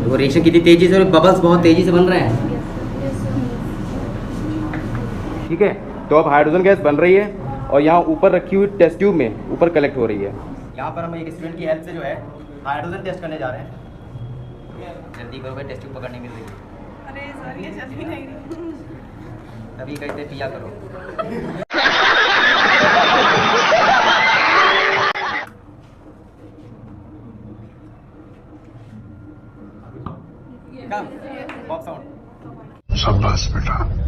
वो रिएक्शन कितनी तेजी से और बबल्स बहुत तेजी से बन रहे हैं। ठीक है, तो अब हाइड्रोजन गैस बन रही है और यहाँ ऊपर रखी हुई टेस्ट ट्यूब में ऊपर कलेक्ट हो रही है। यहाँ पर हम एक स्टूडेंट की हेल्प से जो है हाइड्रोजन टेस्ट करने जा रहे हैं। जल्दी करो भाई, टेस्ट ट्यूब पकड़ने मिल रही है। अरे सर ये जल्दी नहीं रही। तभी कहते पिया करो। Pop sound. शाबाश बेटा।